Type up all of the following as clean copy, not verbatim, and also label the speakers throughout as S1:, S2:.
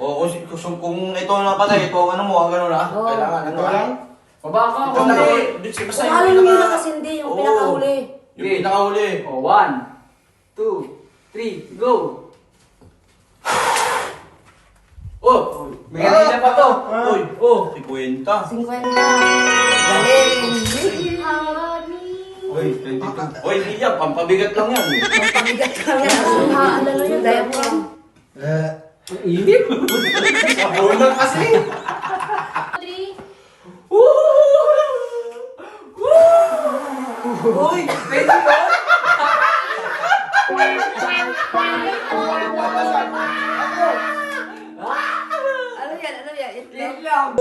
S1: O kung ito na patay, ito ano mo, gano'n na.
S2: Oo.
S1: Kailangan ano lang.
S3: Baba ka,
S1: Ito na,
S3: konti.
S1: basta
S2: Kung alam nyo na kasi hindi, yung
S1: Oo.
S2: pinakahuli.
S1: Yung pinakahuli.
S3: O, 1, 2, 3, go! Oh! May kanina pa to!
S1: Uy, oh, 50.
S2: 50. Galing.
S1: Uy, 22. Uy, hindi yan, pampabigat lang yan.
S2: Pampabigat ka nga. Ano yun, diaphragm.
S3: Ang init!
S1: Ulang kasi.
S4: 3.
S3: Uy! Pwede ba?
S2: Ano yan? Ano yan?
S3: Yan lang!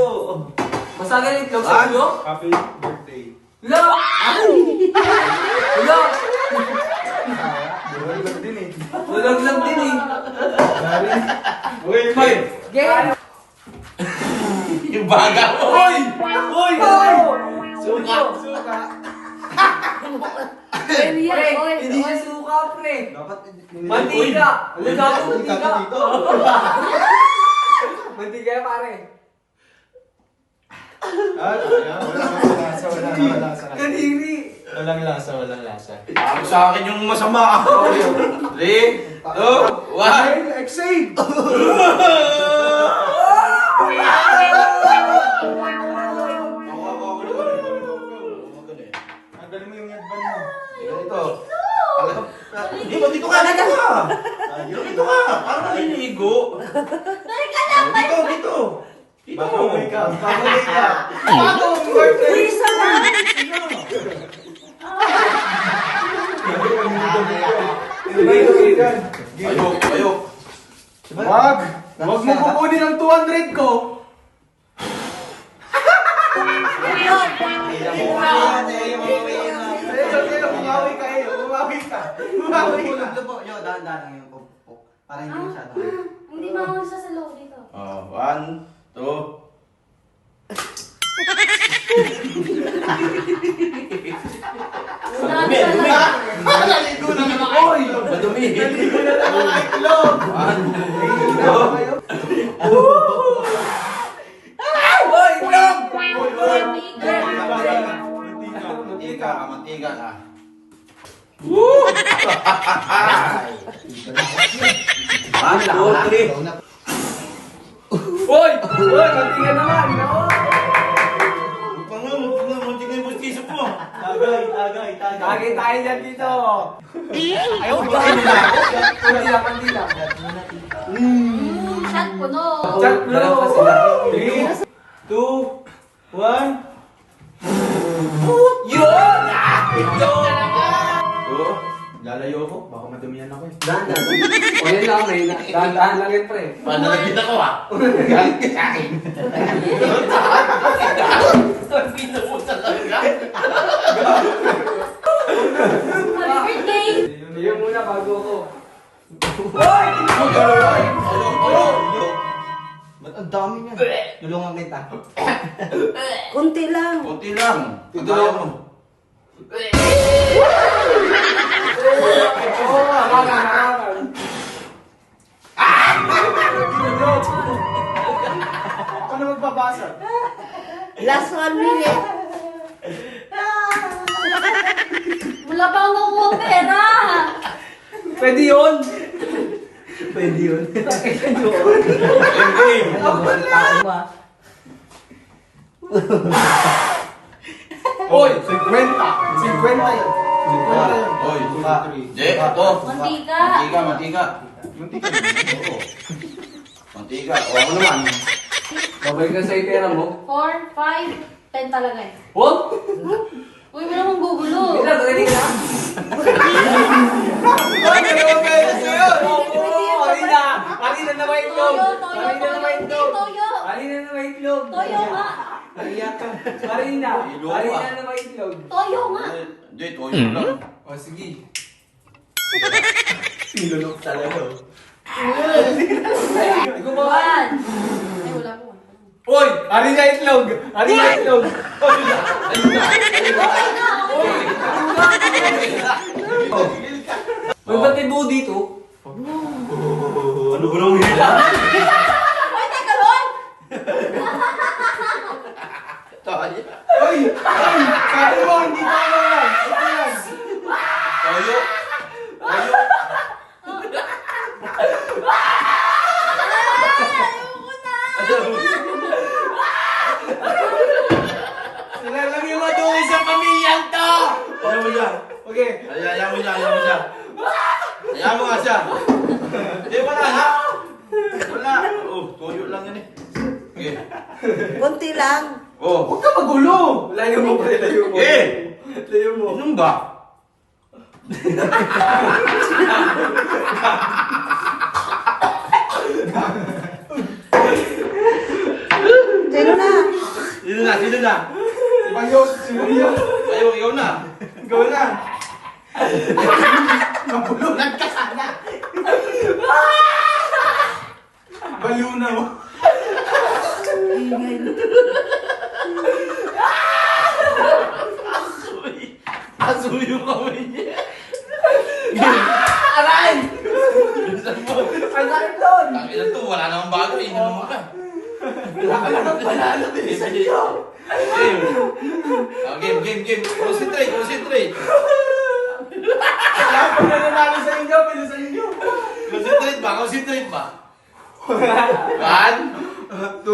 S3: Masagal yung itlog sa ulo?
S1: Happy birthday.
S3: Wala! Wala!
S1: Bulag din eh.
S3: Nalaglag din eh!
S1: Uy, May!
S2: Game.
S1: Yung baga mo!
S3: Uy! Uy!
S1: Suka! Suka!
S2: Pwede yan.
S3: Pre,
S2: Oy,
S3: hindi
S2: oy.
S3: siya suka, pre!
S1: Dapat...
S3: Mantika!
S1: Uy,
S3: Wala ka mantika!
S1: dito.
S3: Mantika yan, pare!
S1: Walang lasa.
S3: Kadiri!
S1: Walang lasa. Parang sa akin yung masama. 3, 2, 1.
S5: Exhale! Tanggalin mo yung headband mo.
S1: Ito. Hindi ba dito ka? Dito ka. Parang naliligo. Dito.
S5: Bago wake up. Bago birthday!
S2: Isa na.
S1: Ayok.
S5: Wag! Wag mo kukunin ang 200 ko! Bumawi ka eh! Bumawi ka!
S6: Dahan-dahan lang yung pupuk. Para hindi masyado.
S4: Hindi mahuli siya sa loob dito.
S1: 1, 2. Dumi.
S5: Naligo na naman ako!
S1: Madumi.
S5: Naligo na naman ang itlog!
S1: 1, 2. Mantika ka. One, two, three.
S3: Uy! Uy! Mantika naman!
S1: Muntik na yung pustiso mo.
S5: Tagay!
S3: Tagay tayo dyan dito! Ayaw! Kandila!
S4: Shot puno.
S3: Chat bro!
S1: 3, 2, 1.
S3: Yun!
S5: Lalayo ko, baka madumihan ako eh.
S3: Dahan-dahan. O yan lang, may dahan-dahan lang yun, pre.
S1: Paano nagkita ko ah? Galit ka sa akin. Sabi na mo talaga.
S4: Happy birthday!
S3: Yun muna bago ako.
S6: Ba't ang dami niya? Tulungan kita.
S2: Kunti lang.
S1: Kunti lang. Tutulong mo.
S3: Oo, harangan.
S5: Paano magbabasa?
S2: Last 1 minute.
S4: Wala pa akong nakuha pera!
S3: Pwede yun!
S6: Pwede yun.
S1: Game.
S5: Oy! 50! 50 yun! 50 yun!
S1: Oy. Je, ito.
S4: Mantika.
S1: Mantika. Oo. Mantika. O ako naman.
S3: Babay ka sa pera mo.
S4: 4, 5, 10 talaga eh.
S3: What?
S4: Uy, wala akong gugulo.
S3: Isa, galing na. Kanina na may itlog. Kanina na may itlog.
S4: Toyo.
S3: Kanina na may itlog.
S4: Toyo nga.
S3: Kanina na may itlog.
S4: Toyo nga.
S1: Hindi, toyo lang.
S3: O sige.
S6: Nilunok talaga.
S3: Gumawa.
S4: 1. Ay, wala po.
S3: Uy! Ari na itlog! Ari na itlog! May ba't may buo dito?
S1: Ano ba nang hila? Tuyo lang yan eh. Okay.
S2: Kunti lang.
S1: Oh.
S5: Huwag ka magulo!
S3: Layo mo pre, layo mo.
S1: Eh!
S3: Layo mo.
S1: Inom ba?
S2: Sino na?
S1: Sino na? Sino na?
S5: Si Bayo, si Bayo.
S1: Ayaw, ikaw na.
S5: Ikaw na. Mabulunan ka sana. Baliw na mo.
S2: Ingay na.
S1: Asuyo kami niya.
S3: Aray!
S1: Bilisan mo.
S3: Ang sakit doon!
S1: Ang ina to, wala namang bago. Inom mo ka.
S3: Wala ka lang ng panalo, bilisan nyo!
S1: Game. Oh, game. Concentrate.
S3: Wala pa na nanalo sa inyo, bilisan nyo!
S1: Concentrate ba? One.
S3: 2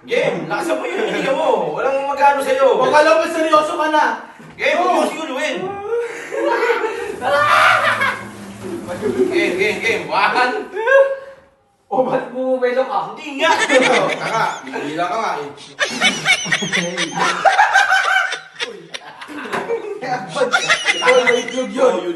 S1: Game. Lakasan mo yung hininga mo. Walang magano sa'yo.
S5: Huwag ka lang ba seryoso ka na?
S1: Game, huwag mo siguluhin. Game. One.
S3: O ba't bumubelo ka?
S1: Hindi nga. Tanga. Bila ka nga eh.
S5: Ikaw na itlog yun.